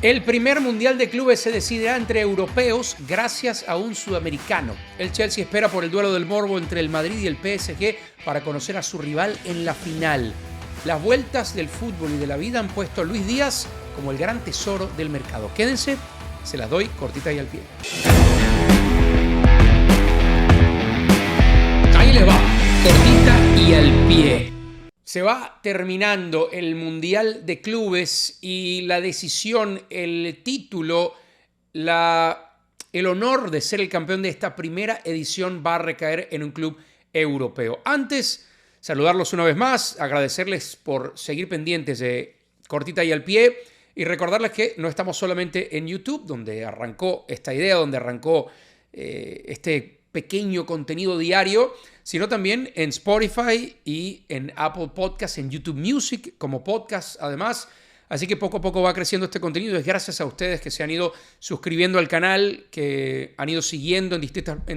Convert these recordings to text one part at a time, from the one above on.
El primer mundial de clubes se decidirá entre europeos gracias a un sudamericano. El Chelsea espera por el duelo del morbo entre el Madrid y el PSG para conocer a su rival en la final. Las vueltas del fútbol y de la vida han puesto a Luis Díaz como el gran tesoro del mercado. Quédense, se las doy cortita y al pie. Ahí les va, cortita y al pie. Se va terminando el Mundial de Clubes y la decisión, el título, el honor de ser el campeón de esta primera edición va a recaer en un club europeo. Antes, saludarlos una vez más, agradecerles por seguir pendientes de Cortita y al Pie y recordarles que no estamos solamente en YouTube, donde arrancó esta idea, donde arrancó este pequeño contenido diario, sino también en Spotify y en Apple Podcasts, en YouTube Music como podcast además. Así que poco a poco va creciendo este contenido. Es gracias a ustedes que se han ido suscribiendo al canal, que han ido siguiendo en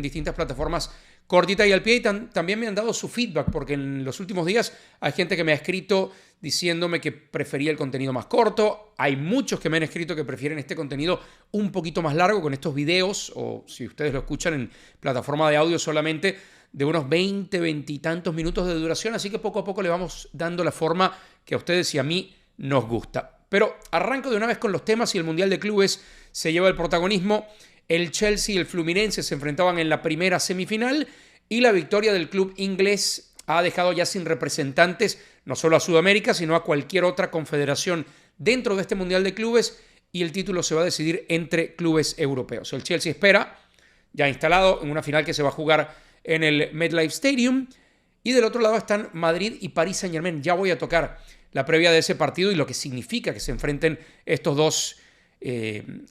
distintas plataformas Cortita y al Pie, y también me han dado su feedback, porque en los últimos días hay gente que me ha escrito diciéndome que prefería el contenido más corto. Hay muchos que me han escrito que prefieren este contenido un poquito más largo, con estos videos, o si ustedes lo escuchan en plataforma de audio solamente, de unos 20 y tantos minutos de duración. Así que poco a poco le vamos dando la forma que a ustedes y a mí nos gusta. Pero arranco de una vez con los temas y el Mundial de Clubes se lleva el protagonismo. El Chelsea y el Fluminense se enfrentaban en la primera semifinal y la victoria del club inglés ha dejado ya sin representantes no solo a Sudamérica, sino a cualquier otra confederación dentro de este Mundial de Clubes, y el título se va a decidir entre clubes europeos. El Chelsea espera, ya instalado en una final que se va a jugar en el MetLife Stadium, y del otro lado están Madrid y Paris Saint-Germain. Ya voy a tocar la previa de ese partido y lo que significa que se enfrenten estos dos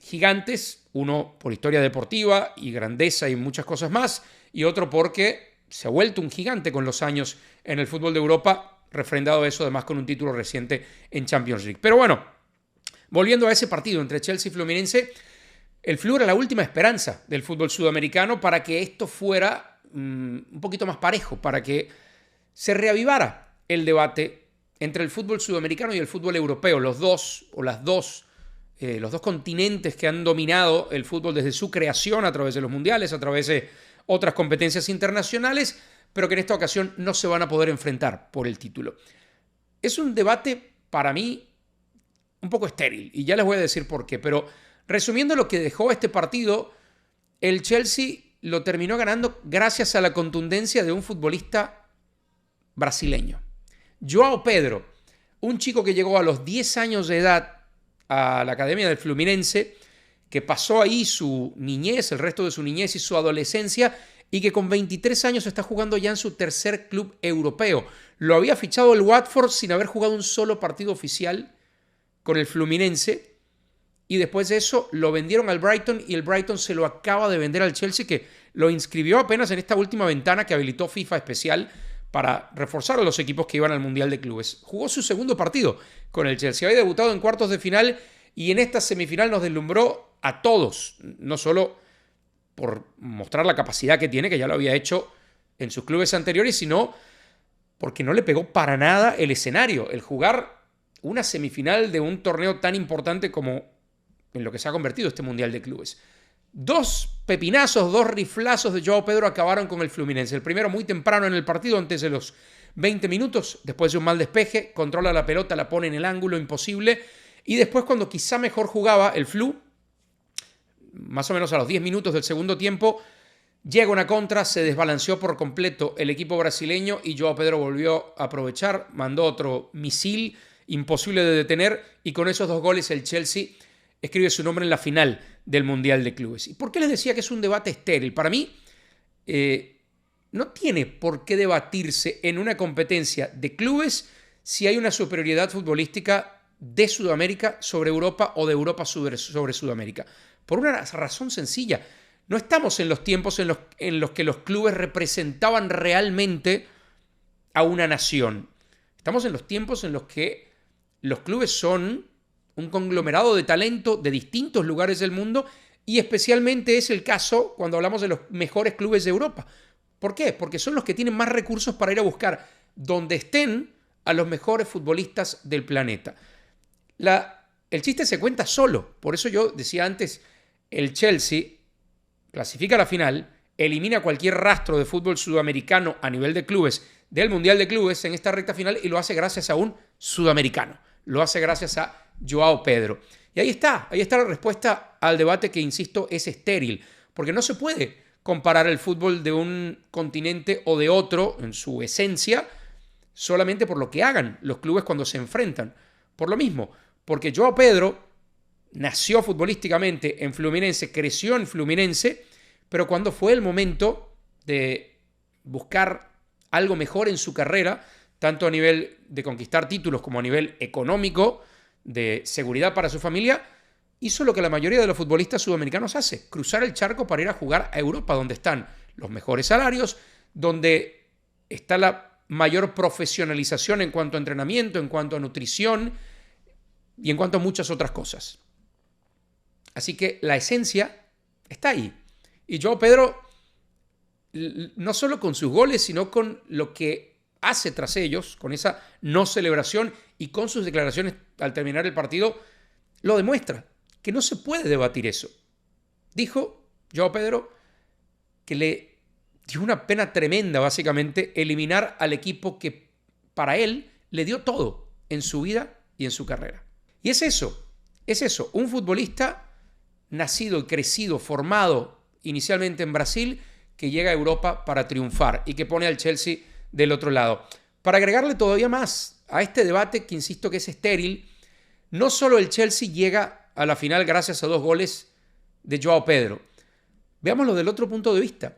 gigantes, uno por historia deportiva y grandeza y muchas cosas más, y otro porque se ha vuelto un gigante con los años en el fútbol de Europa, refrendado eso además con un título reciente en Champions League. Pero bueno, volviendo a ese partido entre Chelsea y Fluminense, el Flu era la última esperanza del fútbol sudamericano para que esto fuera un poquito más parejo, para que se reavivara el debate entre el fútbol sudamericano y el fútbol europeo, los dos continentes que han dominado el fútbol desde su creación a través de los mundiales, a través de otras competencias internacionales, pero que en esta ocasión no se van a poder enfrentar por el título. Es un debate para mí un poco estéril y ya les voy a decir por qué, pero resumiendo lo que dejó este partido, el Chelsea lo terminó ganando gracias a la contundencia de un futbolista brasileño. Joao Pedro, un chico que llegó a los 10 años de edad a la Academia del Fluminense, que pasó ahí su niñez, el resto de su niñez y su adolescencia, y que con 23 años está jugando ya en su tercer club europeo. Lo había fichado el Watford sin haber jugado un solo partido oficial con el Fluminense, y después de eso lo vendieron al Brighton y el Brighton se lo acaba de vender al Chelsea, que lo inscribió apenas en esta última ventana que habilitó FIFA especial para reforzar a los equipos que iban al Mundial de Clubes. Jugó su segundo partido con el Chelsea, había debutado en cuartos de final y en esta semifinal nos deslumbró a todos, no solo por mostrar la capacidad que tiene, que ya lo había hecho en sus clubes anteriores, sino porque no le pegó para nada el escenario, el jugar una semifinal de un torneo tan importante como en lo que se ha convertido este Mundial de Clubes. Dos pepinazos, dos riflazos de Joao Pedro acabaron con el Fluminense. El primero muy temprano en el partido, antes de los 20 minutos, después de un mal despeje, controla la pelota, la pone en el ángulo imposible, y después cuando quizá mejor jugaba el Flu, más o menos a los 10 minutos del segundo tiempo, llega una contra, se desbalanceó por completo el equipo brasileño y Joao Pedro volvió a aprovechar, mandó otro misil imposible de detener, y con esos dos goles el Chelsea escribe su nombre en la final del Mundial de Clubes. ¿Y por qué les decía que es un debate estéril? Para mí, no tiene por qué debatirse en una competencia de clubes si hay una superioridad futbolística de Sudamérica sobre Europa o de Europa sobre Sudamérica. Por una razón sencilla. No estamos en los tiempos en los que los clubes representaban realmente a una nación. Estamos en los tiempos en los que los clubes son un conglomerado de talento de distintos lugares del mundo, y especialmente es el caso cuando hablamos de los mejores clubes de Europa. ¿Por qué? Porque son los que tienen más recursos para ir a buscar donde estén a los mejores futbolistas del planeta. La el chiste se cuenta solo. Por eso yo decía antes, el Chelsea clasifica a la final, elimina cualquier rastro de fútbol sudamericano a nivel de clubes del Mundial de Clubes en esta recta final y lo hace gracias a un sudamericano. Lo hace gracias a Joao Pedro. Y ahí está la respuesta al debate que, insisto, es estéril, porque no se puede comparar el fútbol de un continente o de otro en su esencia solamente por lo que hagan los clubes cuando se enfrentan. Por lo mismo, porque Joao Pedro nació futbolísticamente en Fluminense, creció en Fluminense, pero cuando fue el momento de buscar algo mejor en su carrera, tanto a nivel de conquistar títulos como a nivel económico, de seguridad para su familia, hizo lo que la mayoría de los futbolistas sudamericanos hace: cruzar el charco para ir a jugar a Europa, donde están los mejores salarios, donde está la mayor profesionalización en cuanto a entrenamiento, en cuanto a nutrición y en cuanto a muchas otras cosas. Así que la esencia está ahí. Y Joao Pedro, no solo con sus goles, sino con lo que hace tras ellos, con esa no celebración y con sus declaraciones al terminar el partido, lo demuestra, que no se puede debatir eso. Dijo Joao Pedro que le dio una pena tremenda, básicamente, eliminar al equipo que para él le dio todo en su vida y en su carrera. Y es eso, un futbolista nacido y crecido, formado inicialmente en Brasil, que llega a Europa para triunfar y que pone al Chelsea del otro lado. Para agregarle todavía más a este debate, que insisto que es estéril, no solo el Chelsea llega a la final gracias a 2 goles de Joao Pedro. Veámoslo del otro punto de vista.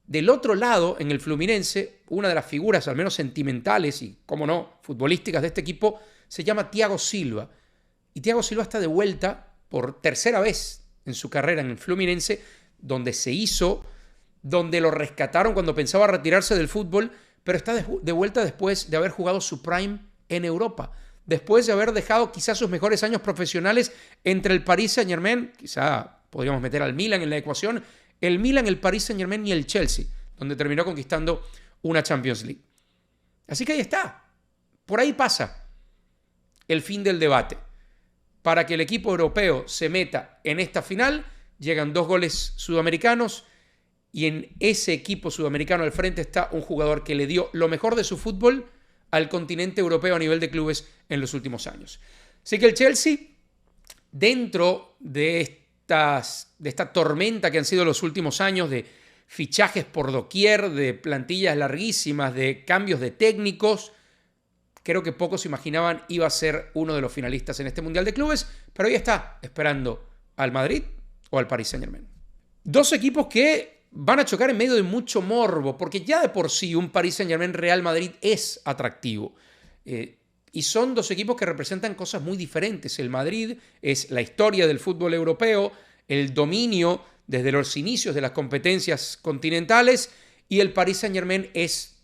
Del otro lado, en el Fluminense, una de las figuras, al menos sentimentales y, cómo no, futbolísticas de este equipo, se llama Thiago Silva. Y Thiago Silva está de vuelta por tercera vez en su carrera en el Fluminense, donde se hizo, donde lo rescataron cuando pensaba retirarse del fútbol, pero está de vuelta después de haber jugado su prime en Europa, después de haber dejado quizás sus mejores años profesionales entre el Paris Saint-Germain, quizá podríamos meter al Milan en la ecuación, el Milan, el Paris Saint-Germain y el Chelsea, donde terminó conquistando una Champions League. Así que ahí está, por ahí pasa el fin del debate. Para que el equipo europeo se meta en esta final, llegan 2 goles sudamericanos, y en ese equipo sudamericano al frente está un jugador que le dio lo mejor de su fútbol al continente europeo a nivel de clubes en los últimos años. Así que el Chelsea, dentro de esta tormenta que han sido los últimos años de fichajes por doquier, de plantillas larguísimas, de cambios de técnicos, creo que pocos imaginaban iba a ser uno de los finalistas en este Mundial de Clubes, pero ahí está, esperando al Madrid o al Paris Saint-Germain. 2 equipos que van a chocar en medio de mucho morbo, porque ya de por sí un Paris Saint-Germain Real Madrid es atractivo. Y son 2 equipos que representan cosas muy diferentes. El Madrid es la historia del fútbol europeo, el dominio desde los inicios de las competencias continentales, y el Paris Saint-Germain es,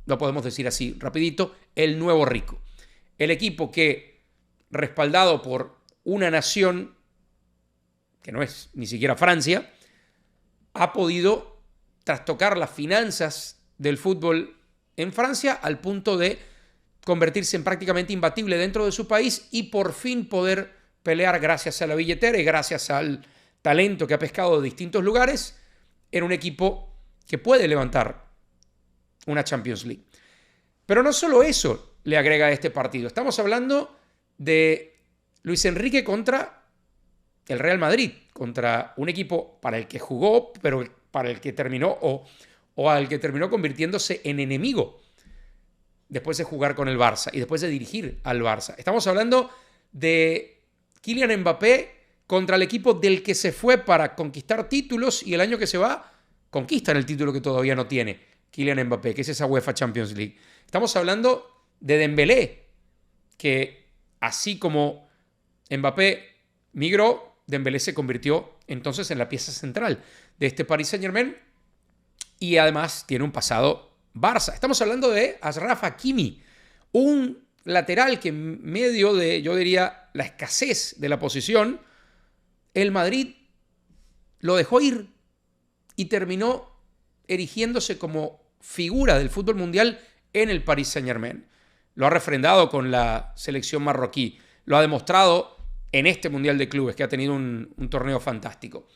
lo podemos decir así rapidito, el nuevo rico. El equipo que, respaldado por una nación que no es ni siquiera Francia, ha podido trastocar las finanzas del fútbol en Francia al punto de convertirse en prácticamente imbatible dentro de su país y por fin poder pelear, gracias a la billetera y gracias al talento que ha pescado de distintos lugares, en un equipo que puede levantar una Champions League. Pero no solo eso le agrega a este partido. Estamos hablando de Luis Enrique contra el Real Madrid, contra un equipo para el que jugó, pero para el que terminó o al que terminó convirtiéndose en enemigo después de jugar con el Barça y después de dirigir al Barça. Estamos hablando de Kylian Mbappé contra el equipo del que se fue para conquistar títulos y el año que se va conquistan el título que todavía no tiene Kylian Mbappé, que es esa UEFA Champions League. Estamos hablando de Dembélé, que así como Mbappé migró, Dembélé se convirtió entonces en la pieza central de este Paris Saint-Germain y además tiene un pasado Barça. Estamos hablando de Achraf Hakimi, un lateral que en medio de, yo diría, la escasez de la posición, el Madrid lo dejó ir y terminó erigiéndose como figura del fútbol mundial en el Paris Saint-Germain. Lo ha refrendado con la selección marroquí, lo ha demostrado en este Mundial de Clubes, que ha tenido un torneo fantástico.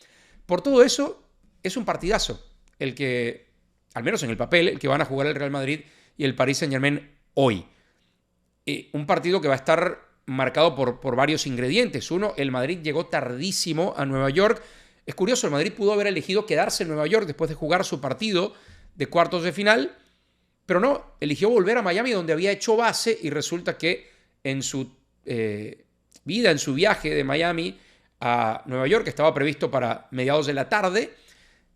Por todo eso, es un partidazo el que, al menos en el papel, el que van a jugar el Real Madrid y el Paris Saint-Germain hoy. Un partido que va a estar marcado por varios ingredientes. Uno, el Madrid llegó tardísimo a Nueva York. Es curioso, el Madrid pudo haber elegido quedarse en Nueva York después de jugar su partido de cuartos de final, pero no, eligió volver a Miami, donde había hecho base, y resulta que en su vida, en su viaje de Miami a Nueva York, que estaba previsto para mediados de la tarde,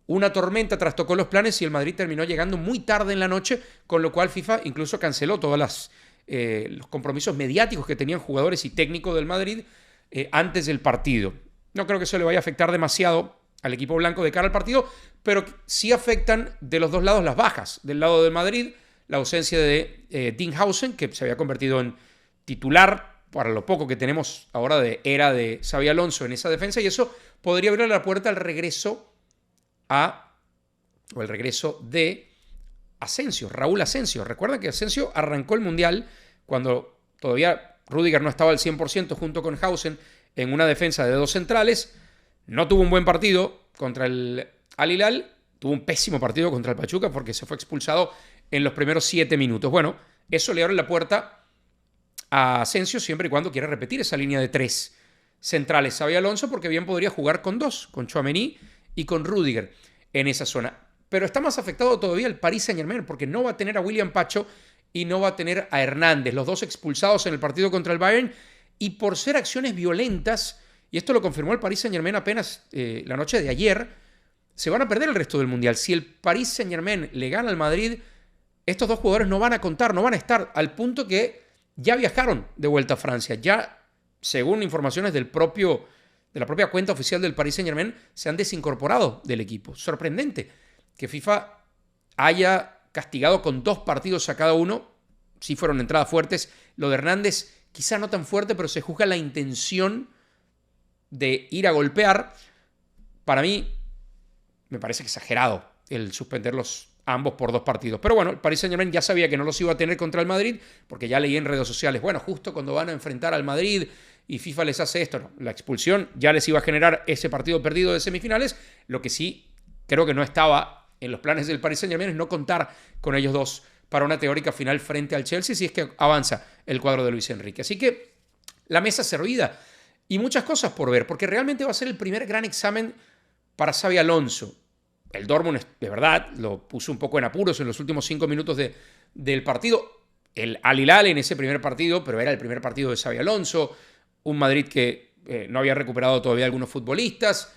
una tormenta trastocó los planes y el Madrid terminó llegando muy tarde en la noche, con lo cual FIFA incluso canceló todos los compromisos mediáticos que tenían jugadores y técnicos del Madrid antes del partido. No creo que eso le vaya a afectar demasiado al equipo blanco de cara al partido, pero sí afectan de los dos lados las bajas. Del lado del Madrid, la ausencia de Dinghausen, que se había convertido en titular para lo poco que tenemos ahora de era de Xabi Alonso en esa defensa, y eso podría abrir la puerta al regreso de Asensio, Raúl Asensio. Recuerda que Asensio arrancó el Mundial cuando todavía Rüdiger no estaba al 100% junto con Hausen en una defensa de dos centrales. No tuvo un buen partido contra el Al Hilal, tuvo un pésimo partido contra el Pachuca porque se fue expulsado en los primeros 7 minutos. Bueno, eso le abre la puerta a Asensio siempre y cuando quiera repetir esa línea de 3 centrales Xabi Alonso, porque bien podría jugar con 2, con Tchouaméni y con Rüdiger en esa zona. Pero está más afectado todavía el Paris Saint-Germain, porque no va a tener a William Pacho y no va a tener a Hernández, los dos expulsados en el partido contra el Bayern, y por ser acciones violentas, y esto lo confirmó el Paris Saint-Germain apenas la noche de ayer, se van a perder el resto del Mundial. Si el Paris Saint-Germain le gana al Madrid, estos dos jugadores no van a contar, no van a estar, al punto que ya viajaron de vuelta a Francia. Ya, según informaciones de la propia cuenta oficial del Paris Saint-Germain, se han desincorporado del equipo. Sorprendente que FIFA haya castigado con 2 partidos a cada uno. Sí fueron entradas fuertes. Lo de Hernández quizá no tan fuerte, pero se juzga la intención de ir a golpear. Para mí me parece exagerado el suspenderlos ambos por 2 partidos. Pero bueno, el Paris Saint-Germain ya sabía que no los iba a tener contra el Madrid, porque ya leí en redes sociales, bueno, justo cuando van a enfrentar al Madrid y FIFA les hace esto. No, la expulsión ya les iba a generar ese partido perdido de semifinales. Lo que sí creo que no estaba en los planes del Paris Saint-Germain es no contar con ellos dos para una teórica final frente al Chelsea si es que avanza el cuadro de Luis Enrique. Así que la mesa servida y muchas cosas por ver, porque realmente va a ser el primer gran examen para Xabi Alonso. El Dortmund, de verdad, lo puso un poco en apuros en los últimos 5 minutos del partido. El Al Hilal en ese primer partido, pero era el primer partido de Xabi Alonso. Un Madrid que no había recuperado todavía algunos futbolistas.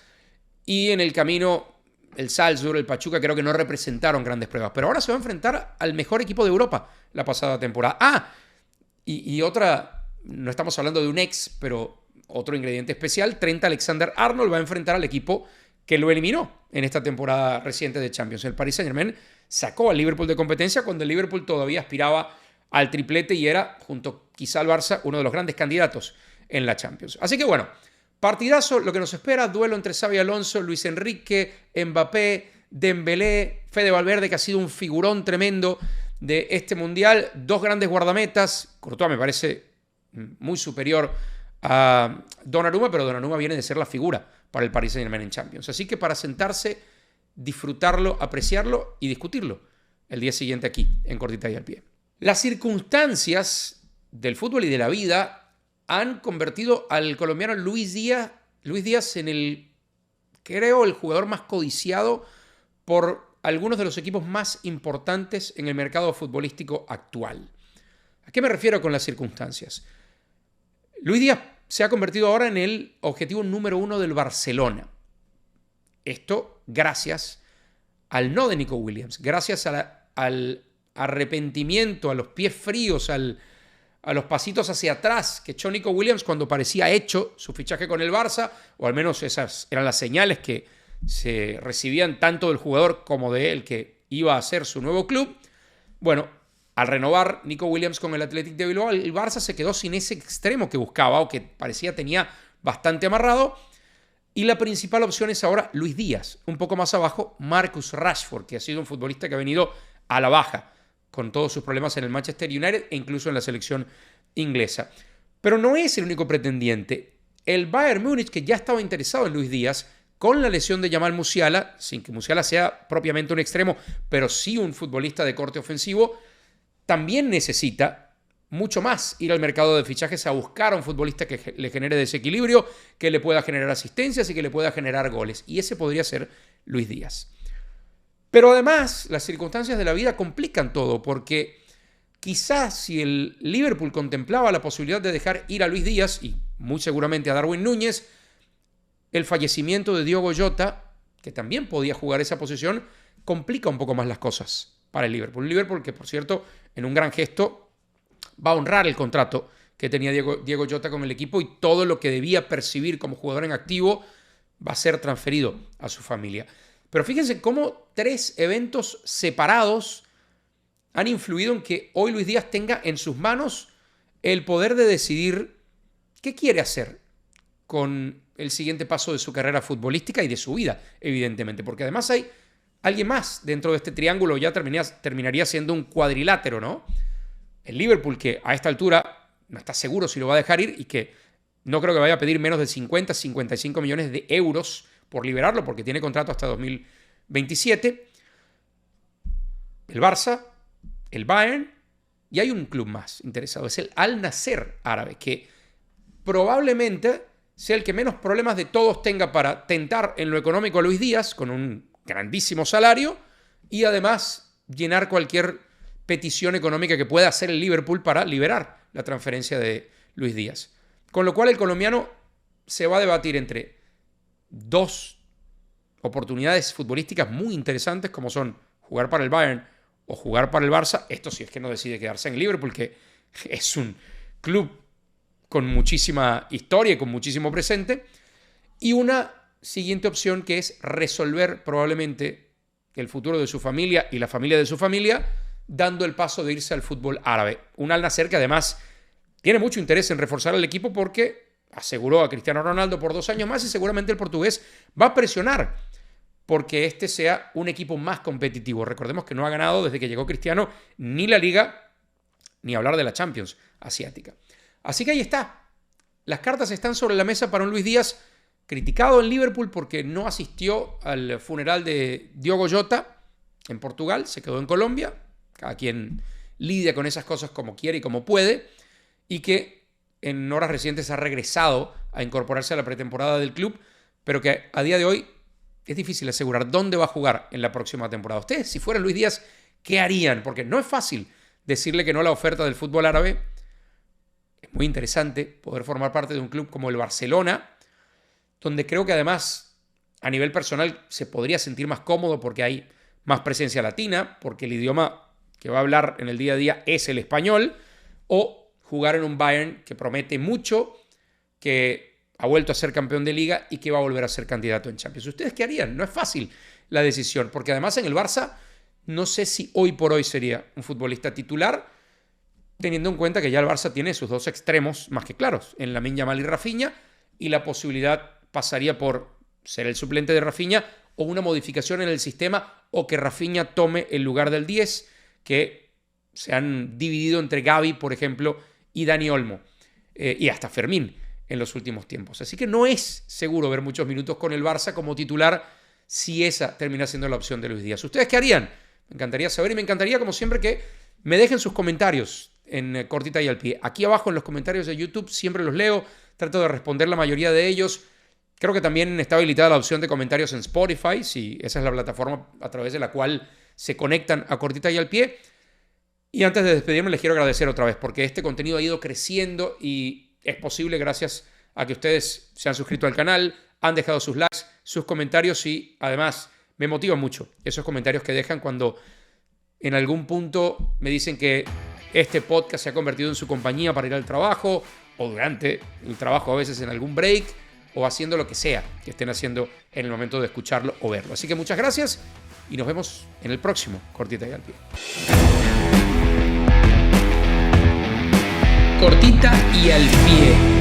Y en el camino, el Salzburg, el Pachuca, creo que no representaron grandes pruebas. Pero ahora se va a enfrentar al mejor equipo de Europa la pasada temporada. Y otra, no estamos hablando de un ex, pero otro ingrediente especial. Trent Alexander-Arnold va a enfrentar al equipo que lo eliminó en esta temporada reciente de Champions. El Paris Saint-Germain sacó al Liverpool de competencia cuando el Liverpool todavía aspiraba al triplete y era, junto quizá al Barça, uno de los grandes candidatos en la Champions. Así que bueno, partidazo, lo que nos espera, duelo entre Xabi Alonso, Luis Enrique, Mbappé, Dembélé, Fede Valverde, que ha sido un figurón tremendo de este Mundial. 2 grandes guardametas. Courtois me parece muy superior a Donnarumma, pero Donnarumma viene de ser la figura para el Paris Saint-Germain en Champions. Así que para sentarse, disfrutarlo, apreciarlo y discutirlo el día siguiente aquí, en Cortita y al Pie. Las circunstancias del fútbol y de la vida han convertido al colombiano Luis Díaz en el jugador más codiciado por algunos de los equipos más importantes en el mercado futbolístico actual. ¿A qué me refiero con las circunstancias? Luis Díaz se ha convertido ahora en el objetivo número 1 del Barcelona. Esto gracias al no de Nico Williams, gracias al arrepentimiento, a los pies fríos, a los pasitos hacia atrás que echó Nico Williams cuando parecía hecho su fichaje con el Barça, o al menos esas eran las señales que se recibían tanto del jugador como de él que iba a ser su nuevo club. Bueno, al renovar Nico Williams con el Athletic de Bilbao, el Barça se quedó sin ese extremo que buscaba o que parecía tenía bastante amarrado. Y la principal opción es ahora Luis Díaz. Un poco más abajo, Marcus Rashford, que ha sido un futbolista que ha venido a la baja con todos sus problemas en el Manchester United e incluso en la selección inglesa. Pero no es el único pretendiente. El Bayern Múnich, que ya estaba interesado en Luis Díaz, con la lesión de Jamal Musiala, sin que Musiala sea propiamente un extremo, pero sí un futbolista de corte ofensivo, también necesita mucho más ir al mercado de fichajes a buscar a un futbolista que le genere desequilibrio, que le pueda generar asistencias y que le pueda generar goles. Y ese podría ser Luis Díaz. Pero además, las circunstancias de la vida complican todo, porque quizás si el Liverpool contemplaba la posibilidad de dejar ir a Luis Díaz, y muy seguramente a Darwin Núñez, el fallecimiento de Diogo Jota, que también podía jugar esa posición, complica un poco más las cosas para el Liverpool. El Liverpool, que por cierto, en un gran gesto, va a honrar el contrato que tenía Diogo Jota con el equipo, y todo lo que debía percibir como jugador en activo va a ser transferido a su familia. Pero fíjense cómo 3 eventos separados han influido en que hoy Luis Díaz tenga en sus manos el poder de decidir qué quiere hacer con el siguiente paso de su carrera futbolística y de su vida, evidentemente. Porque además hay alguien más dentro de este triángulo, ya terminaría siendo un cuadrilátero, ¿no? El Liverpool, que a esta altura no está seguro si lo va a dejar ir y que no creo que vaya a pedir menos de 50, 55 millones de euros por liberarlo, porque tiene contrato hasta 2027. El Barça, el Bayern, y hay un club más interesado, es el Al Nassr árabe, que probablemente sea el que menos problemas de todos tenga para tentar en lo económico a Luis Díaz, con un grandísimo salario, y además llenar cualquier petición económica que pueda hacer el Liverpool para liberar la transferencia de Luis Díaz. Con lo cual el colombiano se va a debatir entre 2 oportunidades futbolísticas muy interesantes, como son jugar para el Bayern o jugar para el Barça. Esto sí es que no decide quedarse en Liverpool, que es un club con muchísima historia y con muchísimo presente. Y una siguiente opción, que es resolver probablemente el futuro de su familia y la familia de su familia, dando el paso de irse al fútbol árabe. Un Al Nassr que además tiene mucho interés en reforzar el equipo, porque aseguró a Cristiano Ronaldo por 2 años más, y seguramente el portugués va a presionar porque este sea un equipo más competitivo. Recordemos que no ha ganado desde que llegó Cristiano ni la Liga, ni hablar de la Champions asiática. Así que ahí está. Las cartas están sobre la mesa para un Luis Díaz criticado en Liverpool porque no asistió al funeral de Diogo Jota en Portugal, se quedó en Colombia. Cada quien lidia con esas cosas como quiere y como puede, y que en horas recientes ha regresado a incorporarse a la pretemporada del club, pero que a día de hoy es difícil asegurar dónde va a jugar en la próxima temporada. Ustedes, si fueran Luis Díaz, ¿qué harían? Porque no es fácil decirle que no a la oferta del fútbol árabe. Es muy interesante poder formar parte de un club como el Barcelona, donde creo que además a nivel personal se podría sentir más cómodo porque hay más presencia latina, porque el idioma que va a hablar en el día a día es el español, o jugar en un Bayern que promete mucho, que ha vuelto a ser campeón de Liga y que va a volver a ser candidato en Champions. ¿Ustedes qué harían? No es fácil la decisión, porque además en el Barça no sé si hoy por hoy sería un futbolista titular, teniendo en cuenta que ya el Barça tiene sus 2 extremos más que claros, en Lamine Yamal y Rafinha, y la posibilidad pasaría por ser el suplente de Rafinha o una modificación en el sistema, o que Rafinha tome el lugar del 10, que se han dividido entre Gavi, por ejemplo, y Dani Olmo, y hasta Fermín en los últimos tiempos. Así que no es seguro ver muchos minutos con el Barça como titular si esa termina siendo la opción de Luis Díaz. ¿Ustedes qué harían? Me encantaría saber, y me encantaría, como siempre, que me dejen sus comentarios en Cortita y al Pie. Aquí abajo en los comentarios de YouTube siempre los leo, trato de responder la mayoría de ellos. Creo que también está habilitada la opción de comentarios en Spotify, si esa es la plataforma a través de la cual se conectan a Cortita y al Pie. Y antes de despedirme les quiero agradecer otra vez, porque este contenido ha ido creciendo y es posible gracias a que ustedes se han suscrito al canal, han dejado sus likes, sus comentarios, y además me motivan mucho esos comentarios que dejan cuando en algún punto me dicen que este podcast se ha convertido en su compañía para ir al trabajo, o durante el trabajo, a veces en algún break, o haciendo lo que sea que estén haciendo en el momento de escucharlo o verlo. Así que muchas gracias y nos vemos en el próximo Cortita y al Pie. Cortita y al Pie.